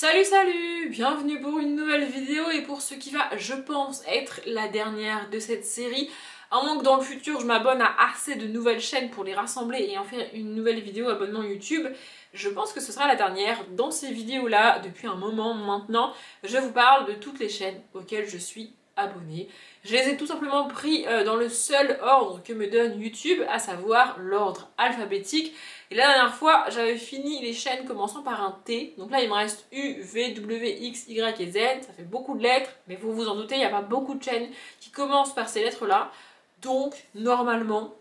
Salut, bienvenue pour une nouvelle vidéo et pour ce qui va, je pense, être la dernière de cette série. À moins que dans le futur je m'abonne à assez de nouvelles chaînes pour les rassembler et en faire une nouvelle vidéo abonnement YouTube, je pense que ce sera la dernière. Dans ces vidéos là, depuis un moment maintenant, je vous parle de toutes les chaînes auxquelles je suis abonnée. Je les ai tout simplement pris dans le seul ordre que me donne YouTube, à savoir l'ordre alphabétique. Et la dernière fois, j'avais fini les chaînes commençant par un T. Donc là, il me reste U, V, W, X, Y et Z. Ça fait beaucoup de lettres, mais vous vous en doutez, il n'y a pas beaucoup de chaînes qui commencent par ces lettres-là. Donc, normalement,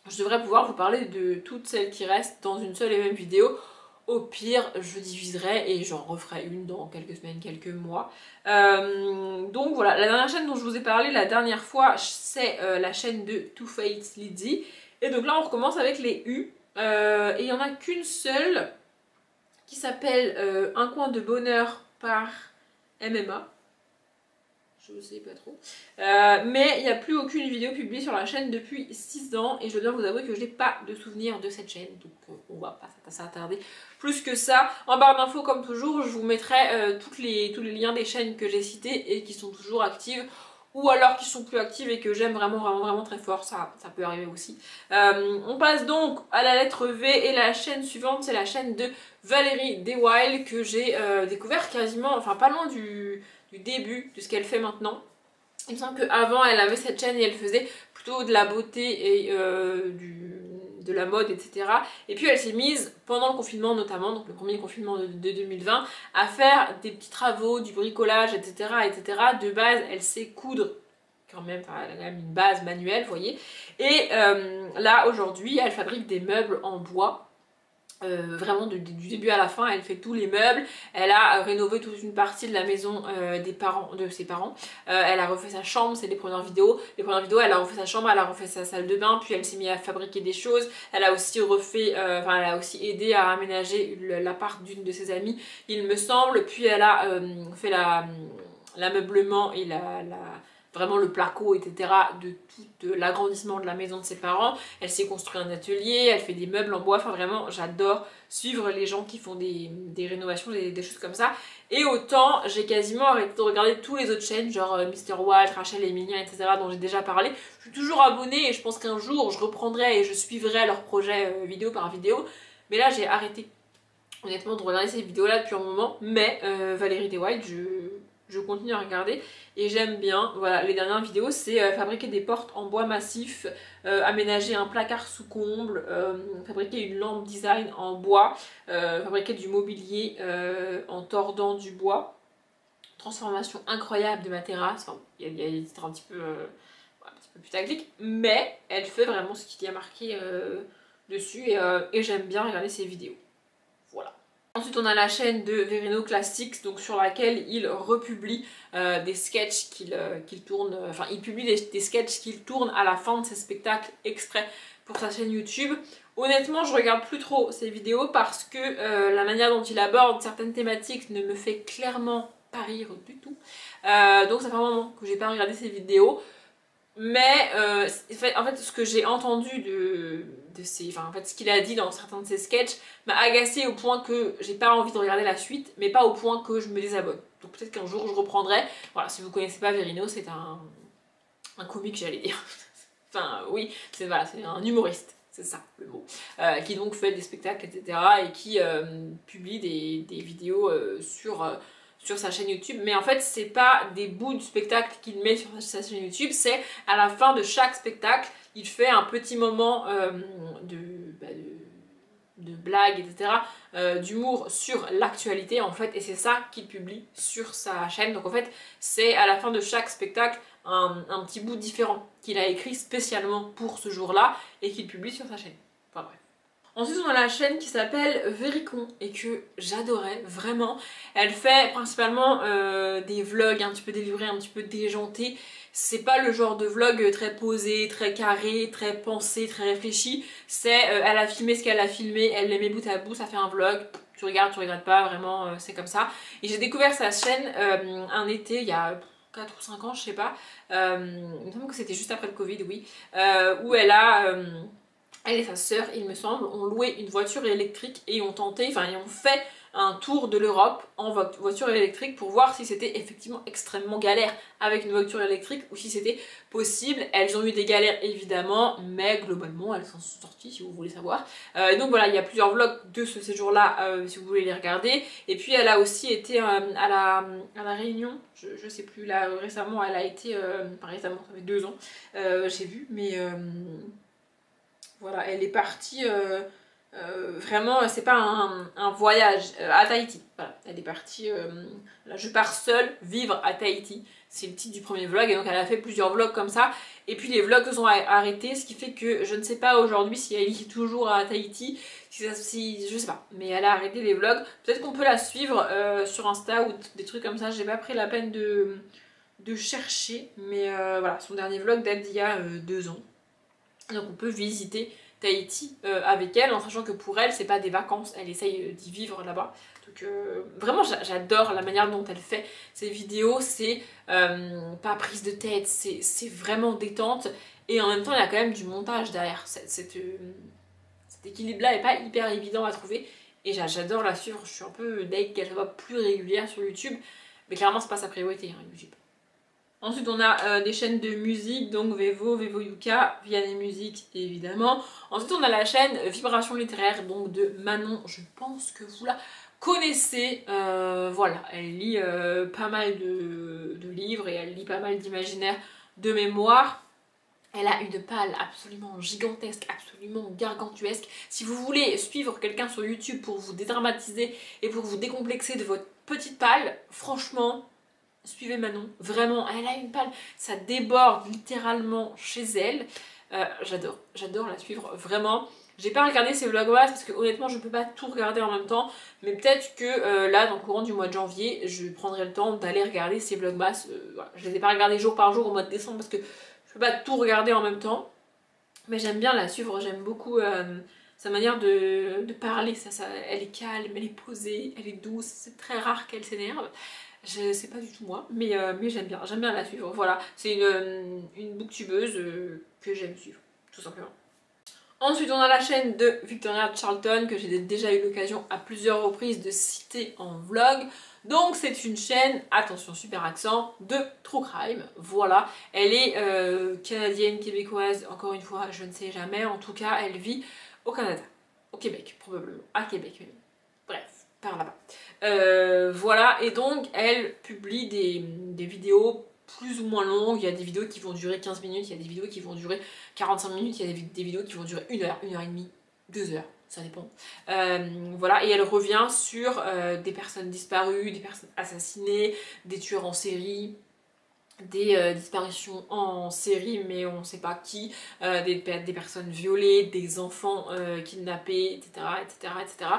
je devrais pouvoir vous parler de toutes celles qui restent dans une seule et même vidéo. Au pire, je diviserai et j'en referai une dans quelques semaines, quelques mois. Donc voilà, la dernière chaîne dont je vous ai parlé la dernière fois, c'est la chaîne de Too Faced Lizzy. Et donc là, on recommence avec les U. Et il n'y en a qu'une seule qui s'appelle Un coin de bonheur par MMA. Je sais pas trop. Mais il n'y a plus aucune vidéo publiée sur la chaîne depuis 6 ans et je dois vous avouer que je n'ai pas de souvenir de cette chaîne. Donc on va pas s'attarder plus que ça. En barre d'infos comme toujours, je vous mettrai tous les liens des chaînes que j'ai citées et qui sont toujours actives. Ou alors qui sont plus actives et que j'aime vraiment très fort, ça peut arriver aussi. On passe donc à la lettre V et la chaîne suivante, c'est la chaîne de Valérie Deswild que j'ai découvert quasiment, enfin pas loin du début de ce qu'elle fait maintenant. Il me semble qu'avant elle avait cette chaîne et elle faisait plutôt de la beauté et de la mode, etc. Et puis elle s'est mise, pendant le confinement notamment, donc le premier confinement de 2020, à faire des petits travaux, du bricolage, etc. etc. De base, elle sait coudre quand même, enfin, elle a quand même une base manuelle, vous voyez. Et là, aujourd'hui, elle fabrique des meubles en bois. Vraiment du début à la fin, elle fait tous les meubles. Elle a rénové toute une partie de la maison de ses parents. Elle a refait sa chambre, c'est les premières vidéos. Les premières vidéos, elle a refait sa chambre, elle a refait sa salle de bain, puis elle s'est mise à fabriquer des choses. Elle a aussi refait, enfin elle a aussi aidé à aménager l'appart d'une de ses amies, il me semble. Puis elle a fait l'ameublement et vraiment le placo, etc. de tout l'agrandissement de la maison de ses parents. Elle s'est construit un atelier, elle fait des meubles en bois, enfin vraiment j'adore suivre les gens qui font des rénovations, des choses comme ça. Et autant j'ai quasiment arrêté de regarder tous les autres chaînes, genre Mr. White, Rachel et Mignon, etc. dont j'ai déjà parlé. Je suis toujours abonnée et je pense qu'un jour je reprendrai et je suivrai leurs projets vidéo par vidéo. Mais là j'ai arrêté honnêtement de regarder ces vidéos là depuis un moment. Mais Valérie Deswild, je continue à regarder et j'aime bien. Voilà, les dernières vidéos, c'est fabriquer des portes en bois massif, aménager un placard sous comble, fabriquer une lampe design en bois, fabriquer du mobilier en tordant du bois, transformation incroyable de ma terrasse. Enfin, il y a des titres un petit peu putaclic, mais elle fait vraiment ce qu'il y a marqué dessus et j'aime bien regarder ses vidéos. Voilà. Ensuite on a la chaîne de Verino Classics, donc sur laquelle il republie des sketchs qu'il tourne, enfin il publie des sketchs qu'il tourne à la fin de ses spectacles exprès pour sa chaîne YouTube. Honnêtement je regarde plus trop ces vidéos parce que la manière dont il aborde certaines thématiques ne me fait clairement pas rire du tout. Donc ça fait un moment que j'ai pas regardé ces vidéos. Mais en fait ce que j'ai entendu ce qu'il a dit dans certains de ses sketchs m'a agacé au point que j'ai pas envie de regarder la suite, mais pas au point que je me désabonne. Donc peut-être qu'un jour je reprendrai. Voilà, si vous connaissez pas Verino, c'est un comique, j'allais dire. Enfin oui, c'est un humoriste, c'est ça le mot. Qui donc fait des spectacles, etc. et qui publie des vidéos sur sa chaîne YouTube, mais en fait c'est pas des bouts du spectacle qu'il met sur sa chaîne YouTube, c'est à la fin de chaque spectacle, il fait un petit moment de blague, etc., d'humour sur l'actualité en fait, et c'est ça qu'il publie sur sa chaîne. Donc en fait c'est à la fin de chaque spectacle un petit bout différent qu'il a écrit spécialement pour ce jour-là et qu'il publie sur sa chaîne. Enfin bref. Ensuite on a la chaîne qui s'appelle Vericon et que j'adorais vraiment. Elle fait principalement des vlogs un petit peu délivrés, un petit peu déjantés. C'est pas le genre de vlog très posé, très carré, très pensé, très réfléchi. C'est elle a filmé ce qu'elle a filmé, elle les met bout à bout, ça fait un vlog. Tu regardes, tu regardes pas, vraiment c'est comme ça. Et j'ai découvert sa chaîne un été il y a 4 ou 5 ans, je sais pas. Il me semble que c'était juste après le Covid, oui. Où elle et sa sœur, il me semble, ont loué une voiture électrique et ont tenté, enfin ils ont fait un tour de l'Europe en voiture électrique pour voir si c'était effectivement extrêmement galère avec une voiture électrique ou si c'était possible. Elles ont eu des galères évidemment, mais globalement elles s'en sont sorties si vous voulez savoir. Et donc voilà, il y a plusieurs vlogs de ce séjour-là si vous voulez les regarder. Et puis elle a aussi été à la Réunion, je sais plus, là récemment elle a été, pas récemment, ça fait 2 ans, j'ai vu, mais voilà, elle est partie... vraiment, c'est pas un voyage à Tahiti. Voilà, elle est partie. Là, je pars seule vivre à Tahiti. C'est le titre du premier vlog. Et donc, elle a fait plusieurs vlogs comme ça. Et puis, les vlogs se sont arrêtés. Ce qui fait que je ne sais pas aujourd'hui si elle est toujours à Tahiti. Je sais pas. Mais elle a arrêté les vlogs. Peut-être qu'on peut la suivre sur Insta ou des trucs comme ça. J'ai pas pris la peine de chercher. Mais voilà, son dernier vlog date d'il y a 2 ans. Donc, on peut visiter Tahiti avec elle, en sachant que pour elle c'est pas des vacances, elle essaye d'y vivre là-bas. Donc vraiment j'adore la manière dont elle fait ses vidéos, c'est pas prise de tête, c'est vraiment détente et en même temps il y a quand même du montage derrière. Cet équilibre là est pas hyper évident à trouver et j'adore la suivre. Je suis un peu deg qu'elle soit plus régulière sur YouTube, mais clairement c'est pas sa priorité hein, YouTube. Ensuite on a des chaînes de musique, donc Vevo Yuka, Vianney Musique évidemment. Ensuite on a la chaîne Vibration Littéraire, donc de Manon, je pense que vous la connaissez. Voilà, elle lit pas mal de livres et elle lit pas mal d'imaginaire de mémoire. Elle a une palle absolument gigantesque, absolument gargantuesque. Si vous voulez suivre quelqu'un sur YouTube pour vous dédramatiser et pour vous décomplexer de votre petite palle, franchement... suivez Manon, vraiment, elle a une palle, ça déborde littéralement chez elle. J'adore la suivre, vraiment. J'ai pas regardé ses vlogmas parce que honnêtement je peux pas tout regarder en même temps, mais peut-être que là dans le courant du mois de janvier je prendrai le temps d'aller regarder ses vlogmas. Voilà. Je les ai pas regardés jour par jour au mois de décembre parce que je peux pas tout regarder en même temps, mais j'aime bien la suivre, j'aime beaucoup sa manière de parler, elle est calme, elle est posée, elle est douce, c'est très rare qu'elle s'énerve. Je sais pas du tout moi, mais j'aime bien la suivre. Voilà, c'est une booktubeuse que j'aime suivre, tout simplement. Ensuite, on a la chaîne de Victoria Charlton que j'ai déjà eu l'occasion à plusieurs reprises de citer en vlog. Donc c'est une chaîne, attention super accent, de true crime, voilà. Elle est canadienne, québécoise, encore une fois, je ne sais jamais. En tout cas, elle vit au Canada, au Québec probablement, à Québec même. Bref, par là-bas. Voilà, et donc elle publie des vidéos plus ou moins longues. Il y a des vidéos qui vont durer 15 minutes, il y a des vidéos qui vont durer 45 minutes, il y a des vidéos qui vont durer 1 heure, 1 heure et demie, 2 heures, ça dépend. Voilà, et elle revient sur des personnes disparues, des personnes assassinées, des tueurs en série, des disparitions en série mais on ne sait pas qui, des personnes violées, des enfants kidnappés, etc., etc., etc.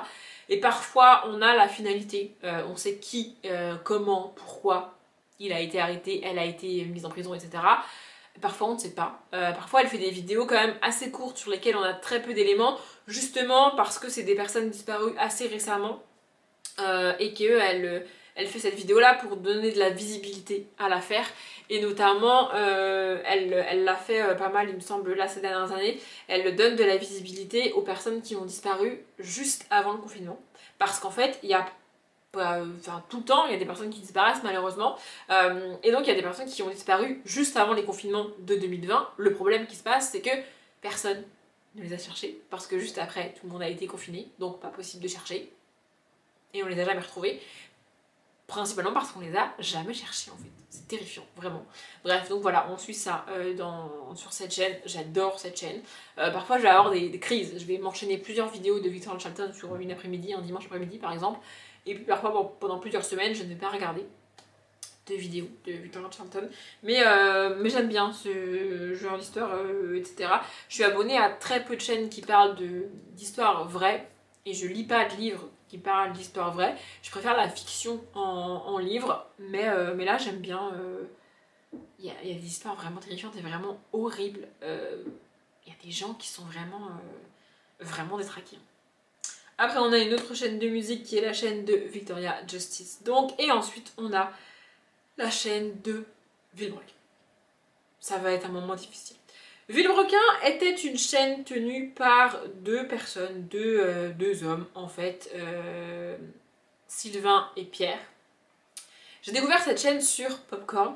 Et parfois on a la finalité, on sait qui, comment, pourquoi il a été arrêté, elle a été mise en prison, etc. Parfois on ne sait pas. Parfois elle fait des vidéos quand même assez courtes sur lesquelles on a très peu d'éléments, justement parce que c'est des personnes disparues assez récemment et qu'elle elle fait cette vidéo là pour donner de la visibilité à l'affaire et notamment elle l'a fait pas mal il me semble là ces dernières années. Elle donne de la visibilité aux personnes qui ont disparu juste avant le confinement parce qu'en fait il y a enfin tout le temps il y a des personnes qui disparaissent malheureusement et donc il y a des personnes qui ont disparu juste avant les confinements de 2020. Le problème qui se passe c'est que personne ne les a cherchés parce que juste après tout le monde a été confiné, donc pas possible de chercher et on les a jamais retrouvés. Principalement parce qu'on les a jamais cherchés en fait. C'est terrifiant, vraiment. Bref, donc voilà, on suit ça sur cette chaîne. J'adore cette chaîne. Parfois je vais avoir des crises. Je vais m'enchaîner plusieurs vidéos de Victoria Charlton sur une après-midi, un dimanche après-midi par exemple. Et puis parfois pendant plusieurs semaines, je ne vais pas regarder de vidéos de Victoria Charlton. Mais j'aime bien ce genre d'histoire, etc. Je suis abonnée à très peu de chaînes qui parlent d'histoires vraies. Et je lis pas de livres qui parlent d'histoire vraie. Je préfère la fiction en livre, mais là j'aime bien. Il y a des histoires vraiment terrifiantes et vraiment horribles. Il y a des gens qui sont vraiment détraqués. Après on a une autre chaîne de musique qui est la chaîne de Victoria Justice. Donc, et ensuite on a la chaîne de Villebrequin. Ça va être un moment difficile. Villebrequin était une chaîne tenue par deux personnes, deux hommes en fait, Sylvain et Pierre. J'ai découvert cette chaîne sur Popcorn,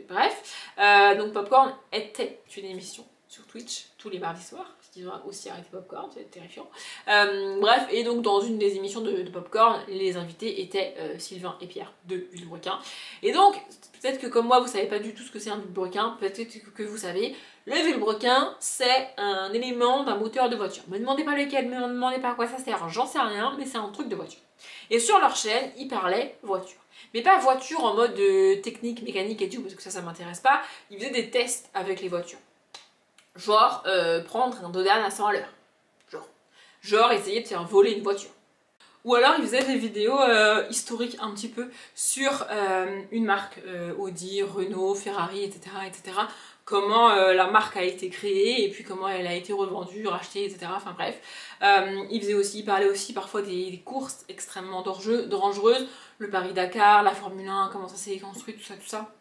bref. Donc Popcorn était une émission sur Twitch tous les mardis soirs, parce qu'ils ont aussi arrêté Popcorn, c'est terrifiant. Bref, et donc dans une des émissions de Popcorn, les invités étaient Sylvain et Pierre de Vilebrequin. Et donc, peut-être que comme moi, vous savez pas du tout ce que c'est un vilebrequin, peut-être que vous savez, le vilebrequin, c'est un élément d'un moteur de voiture. Me demandez pas lequel, me demandez pas à quoi ça sert, j'en sais rien, mais c'est un truc de voiture. Et sur leur chaîne, ils parlaient voiture. Mais pas voiture en mode technique, mécanique et tout, parce que ça m'intéresse pas. Ils faisaient des tests avec les voitures. Genre, prendre un Dodan à 100 à l'heure. Genre, essayer de faire voler une voiture. Ou alors, ils faisaient des vidéos historiques un petit peu sur une marque, Audi, Renault, Ferrari, etc. etc. Comment la marque a été créée et puis comment elle a été revendue, rachetée, etc. Enfin bref. Ils parlaient aussi parfois des courses extrêmement dangereuses. Le Paris-Dakar, la Formule 1, comment ça s'est construit, tout ça.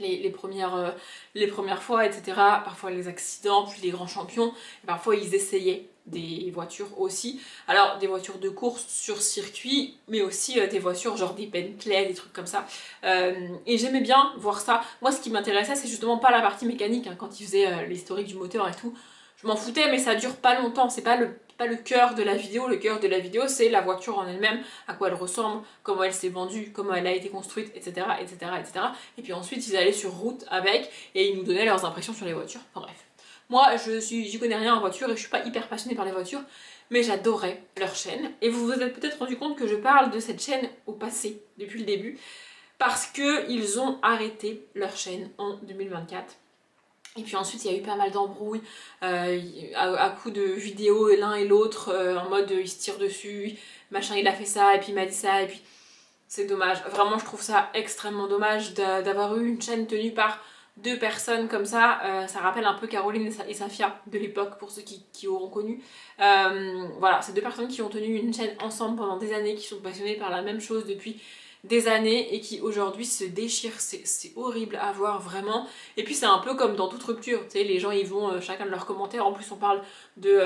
Les premières fois, etc. Parfois les accidents, puis les grands champions. Et parfois ils essayaient des voitures aussi. Alors des voitures de course sur circuit, mais aussi des voitures genre des Bentley, des trucs comme ça. Et j'aimais bien voir ça. Moi ce qui m'intéressait c'est justement pas la partie mécanique, hein, quand ils faisaient l'historique du moteur et tout. Je m'en foutais mais ça dure pas longtemps, c'est pas le cœur de la vidéo. Le cœur de la vidéo c'est la voiture en elle-même, à quoi elle ressemble, comment elle s'est vendue, comment elle a été construite, etc. etc. etc. Et puis ensuite ils allaient sur route avec et ils nous donnaient leurs impressions sur les voitures. Enfin bref. Moi j'y connais rien en voiture et je suis pas hyper passionnée par les voitures, mais j'adorais leur chaîne. Et vous vous êtes peut-être rendu compte que je parle de cette chaîne au passé, depuis le début, parce qu'ils ont arrêté leur chaîne en 2024. Et puis ensuite il y a eu pas mal d'embrouilles à coup de vidéos l'un et l'autre en mode ils se tirent dessus, machin il a fait ça et puis il m'a dit ça et puis c'est dommage. Vraiment je trouve ça extrêmement dommage d'avoir eu une chaîne tenue par deux personnes comme ça. Ça rappelle un peu Caroline et Safia de l'époque pour ceux qui auront connu. Voilà, c'est deux personnes qui ont tenu une chaîne ensemble pendant des années, qui sont passionnées par la même chose depuis des années et qui aujourd'hui se déchirent. C'est horrible à voir vraiment. Et puis c'est un peu comme dans toute rupture, tu sais, les gens ils vont chacun de leurs commentaires. En plus on parle de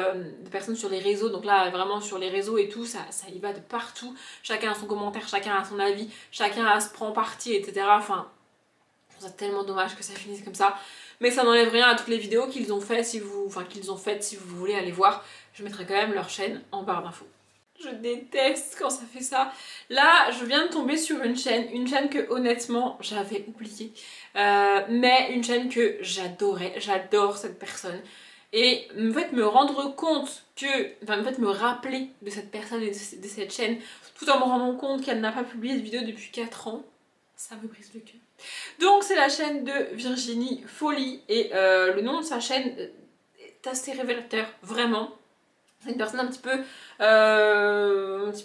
personnes sur les réseaux, donc là vraiment sur les réseaux et tout, ça y va de partout. Chacun a son commentaire, chacun a son avis, chacun se prend parti, etc. Enfin, je trouve ça tellement dommage que ça finisse comme ça. Mais ça n'enlève rien à toutes les vidéos qu'ils ont faites si vous voulez aller voir. Je mettrai quand même leur chaîne en barre d'infos. Je déteste quand ça fait ça. Là, je viens de tomber sur une chaîne que honnêtement j'avais oubliée. Mais une chaîne que j'adorais, j'adore cette personne. Et en fait me rendre compte me rappeler de cette personne et de cette chaîne, tout en me rendant compte qu'elle n'a pas publié de vidéo depuis 4 ans, ça me brise le cœur. Donc c'est la chaîne de Virginie Folly et le nom de sa chaîne est assez révélateur, vraiment. C'est une personne un petit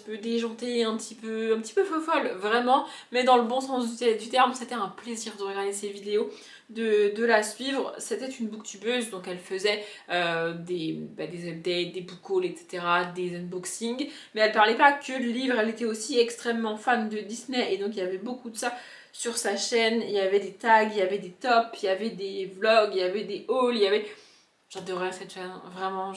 peu déjantée, un petit peu fofolle, vraiment, mais dans le bon sens du terme. C'était un plaisir de regarder ses vidéos, de la suivre. C'était une booktubeuse, donc elle faisait des updates, des book hauls, etc., des unboxings, mais elle parlait pas que de livres, elle était aussi extrêmement fan de Disney, et donc il y avait beaucoup de ça sur sa chaîne. Il y avait des tags, il y avait des tops, il y avait des vlogs, il y avait des hauls, J'adorais cette chaîne, vraiment,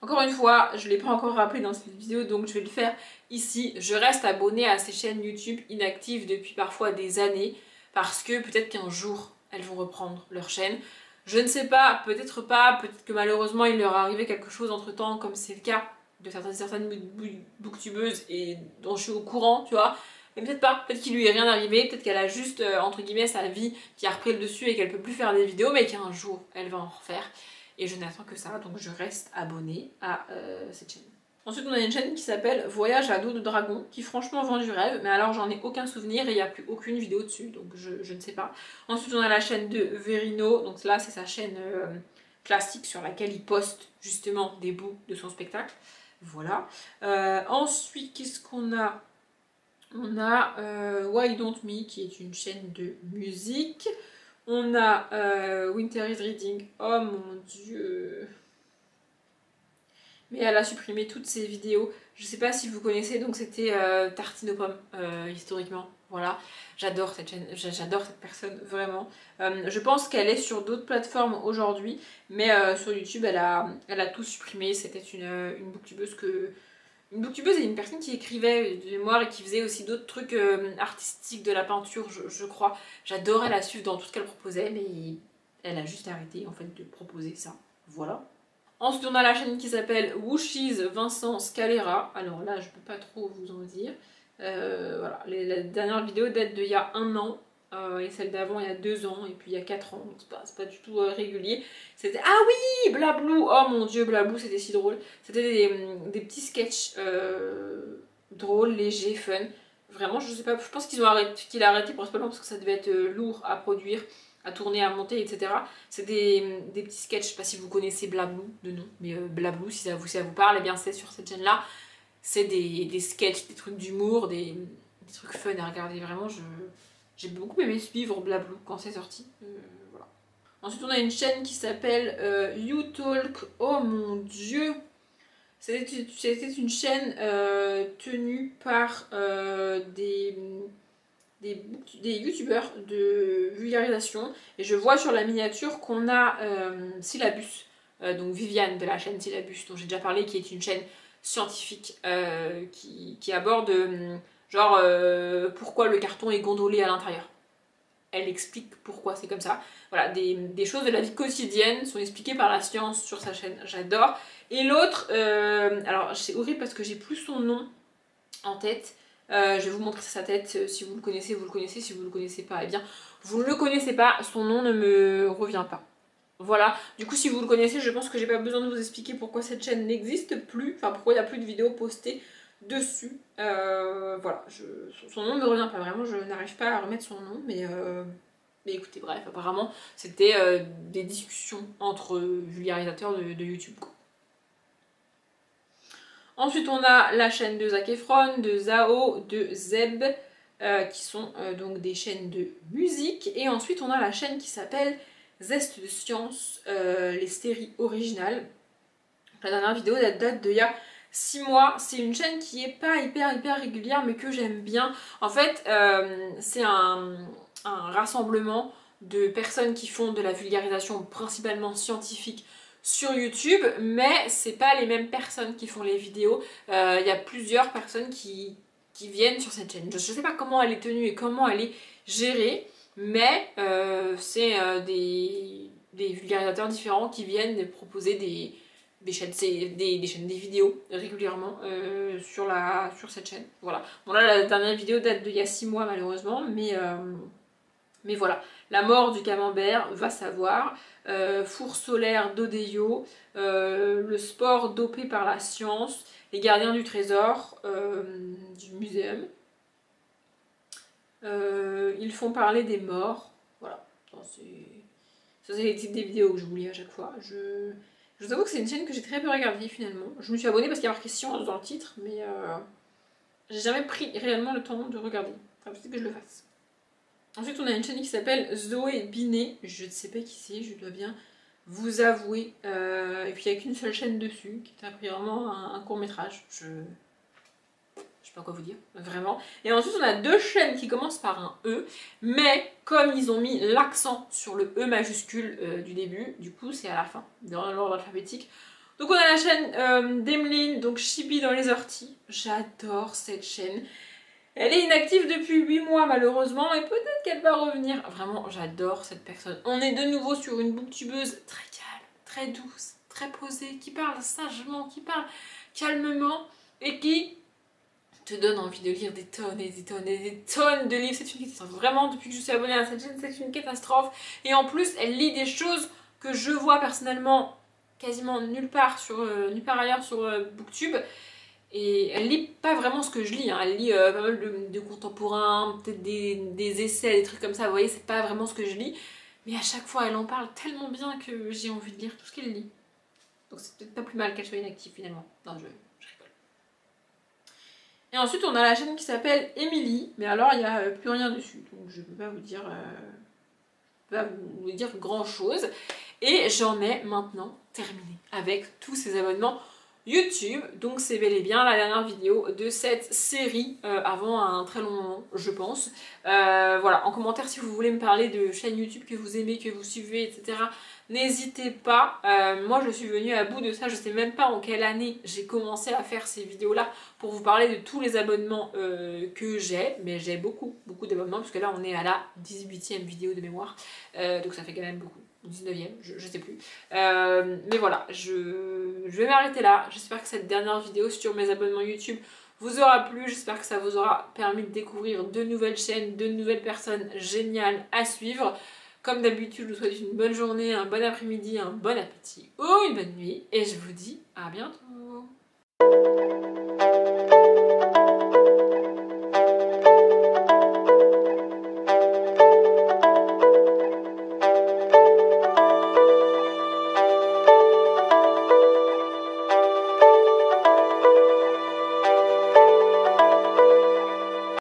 Encore une fois, je ne l'ai pas encore rappelé dans cette vidéo, donc je vais le faire ici. Je reste abonnée à ces chaînes YouTube inactives depuis parfois des années, parce que peut-être qu'un jour, elles vont reprendre leur chaîne. Je ne sais pas, peut-être que malheureusement il leur est arrivé quelque chose entre temps, comme c'est le cas de certaines booktubeuses et dont je suis au courant, tu vois. Mais peut-être pas, peut-être qu'il lui est rien arrivé, peut-être qu'elle a juste, entre guillemets, sa vie qui a repris le dessus et qu'elle peut plus faire des vidéos, mais qu'un jour, elle va en refaire. Et je n'attends que ça, donc je reste abonnée à cette chaîne. Ensuite, on a une chaîne qui s'appelle Voyage à dos de dragon, qui franchement vend du rêve, mais alors j'en ai aucun souvenir et il n'y a plus aucune vidéo dessus, donc je ne sais pas. Ensuite, on a la chaîne de Verino, donc là, c'est sa chaîne classique sur laquelle il poste justement des bouts de son spectacle. Voilà. Ensuite, qu'est-ce qu'on a? On a Why Don't Me, qui est une chaîne de musique. On a Winter is Reading. Oh mon dieu. Mais elle a supprimé toutes ses vidéos. Je sais pas si vous connaissez, donc c'était Tartine aux pommes, historiquement. Voilà. J'adore cette chaîne, j'adore cette personne, vraiment. Je pense qu'elle est sur d'autres plateformes aujourd'hui, mais sur YouTube, elle a tout supprimé. C'était une booktubeuse une booktubeuse et une personne qui écrivait de mémoire et qui faisait aussi d'autres trucs artistiques, de la peinture, je crois. J'adorais la suivre dans tout ce qu'elle proposait, mais elle a juste arrêté en fait de proposer ça. Voilà. Ensuite, on a la chaîne qui s'appelle Wushies Vincent Scalera. Alors là, je peux pas trop vous en dire. Voilà, la dernière vidéo date d'il y a 1 an. Et celle d'avant il y a 2 ans, et puis il y a 4 ans, donc c'est pas du tout régulier. C'était... Ah oui, Blablou. Oh mon dieu, Blablou, c'était si drôle. C'était des petits sketchs drôles, légers, fun. Vraiment, je sais pas, je pense qu'il a arrêté principalement parce que ça devait être lourd à produire, à tourner, à monter, etc. C'est des petits sketchs, je sais pas si vous connaissez Blablou de nom, mais Blablou, si ça vous parle, eh bien c'est sur cette chaîne-là. C'est des sketchs, des trucs d'humour, des trucs fun à regarder. Vraiment, j'ai beaucoup aimé suivre Blablou quand c'est sorti. Voilà. Ensuite, on a une chaîne qui s'appelle YouTalk. Oh mon dieu! C'était une chaîne tenue par des youtubeurs de vulgarisation. Et je vois sur la miniature qu'on a Syllabus, donc Viviane de la chaîne Syllabus, dont j'ai déjà parlé, qui est une chaîne scientifique qui aborde genre pourquoi le carton est gondolé à l'intérieur. Elle explique pourquoi c'est comme ça. Voilà, des choses de la vie quotidienne sont expliquées par la science sur sa chaîne, j'adore. Et l'autre, alors c'est horrible parce que j'ai plus son nom en tête. Je vais vous montrer sa tête, si vous le connaissez, vous le connaissez, si vous le connaissez pas, eh bien vous ne le connaissez pas, son nom ne me revient pas. Voilà, du coup si vous le connaissez, je pense que j'ai pas besoin de vous expliquer pourquoi cette chaîne n'existe plus, enfin pourquoi il n'y a plus de vidéos postées dessus. Voilà, son nom ne me revient pas, vraiment je n'arrive pas à remettre son nom, mais écoutez, bref, apparemment c'était des discussions entre vulgarisateurs de YouTube, quoi. Ensuite on a la chaîne de Zac Efron, de Zao, de Zeb, qui sont donc des chaînes de musique. Et ensuite on a la chaîne qui s'appelle Zest de Science, les séries originales. La dernière vidéo date d'il y a 6 mois. C'est une chaîne qui est pas hyper régulière mais que j'aime bien. En fait c'est un rassemblement de personnes qui font de la vulgarisation principalement scientifique sur YouTube, mais c'est pas les mêmes personnes qui font les vidéos. Il y a plusieurs personnes qui viennent sur cette chaîne. Je sais pas comment elle est tenue et comment elle est gérée, mais c'est des vulgarisateurs différents qui viennent proposer des vidéos régulièrement sur cette chaîne. Voilà. Bon là la dernière vidéo date d'il y a 6 mois malheureusement, mais voilà. La mort du camembert, va savoir. Four solaire d'Odeyo, le sport dopé par la science, les gardiens du trésor du muséum. Ils font parler des morts. Voilà. Ça c'est les titres des vidéos que je vous lis à chaque fois. Je vous avoue que c'est une chaîne que j'ai très peu regardée finalement. Je me suis abonnée parce qu'il y a marqué science dans le titre, mais j'ai jamais pris réellement le temps de regarder. Enfin, peut-être que je le fasse. Ensuite, on a une chaîne qui s'appelle Zoé Binet. Je ne sais pas qui c'est, je dois bien vous avouer. Et puis, il n'y a qu'une seule chaîne dessus, qui est apparemment un court-métrage. Je sais pas quoi vous dire, vraiment. Et ensuite, on a 2 chaînes qui commencent par un E, mais comme ils ont mis l'accent sur le E majuscule du début, du coup, c'est à la fin, dans l'ordre alphabétique. Donc, on a la chaîne d'Emeline, donc Chibi dans les orties. J'adore cette chaîne. Elle est inactive depuis 8 mois malheureusement et peut-être qu'elle va revenir. Vraiment, j'adore cette personne. On est de nouveau sur une booktubeuse très calme, très douce, très posée, qui parle sagement, qui parle calmement et qui te donne envie de lire des tonnes et des tonnes et des tonnes de livres. C'est une catastrophe. Vraiment, depuis que je suis abonnée à cette chaîne, c'est une catastrophe. Et en plus, elle lit des choses que je vois personnellement quasiment nulle part ailleurs sur Booktube. Et elle lit pas vraiment ce que je lis, hein. Elle lit pas mal de contemporains, peut-être des essais, des trucs comme ça, vous voyez, c'est pas vraiment ce que je lis. Mais à chaque fois, elle en parle tellement bien que j'ai envie de lire tout ce qu'elle lit. Donc c'est peut-être pas plus mal qu'elle soit inactive finalement. Non, je rigole. Et ensuite, on a la chaîne qui s'appelle Emily, mais alors il n'y a plus rien dessus, donc je peux pas vous dire, grand chose. Et j'en ai maintenant terminé avec tous ces abonnements YouTube, donc c'est bel et bien la dernière vidéo de cette série avant un très long moment, je pense. Voilà, en commentaire si vous voulez me parler de chaînes YouTube que vous aimez, que vous suivez, etc. n'hésitez pas. Moi je suis venue à bout de ça, je sais même pas en quelle année j'ai commencé à faire ces vidéos là pour vous parler de tous les abonnements que j'ai, mais j'ai beaucoup d'abonnements puisque là on est à la 18e vidéo de mémoire, donc ça fait quand même beaucoup. 19e, je sais plus. Mais voilà, je vais m'arrêter là. J'espère que cette dernière vidéo sur mes abonnements YouTube vous aura plu. J'espère que ça vous aura permis de découvrir de nouvelles chaînes, de nouvelles personnes géniales à suivre. Comme d'habitude, je vous souhaite une bonne journée, un bon après-midi, un bon appétit ou une bonne nuit. Et je vous dis à bientôt.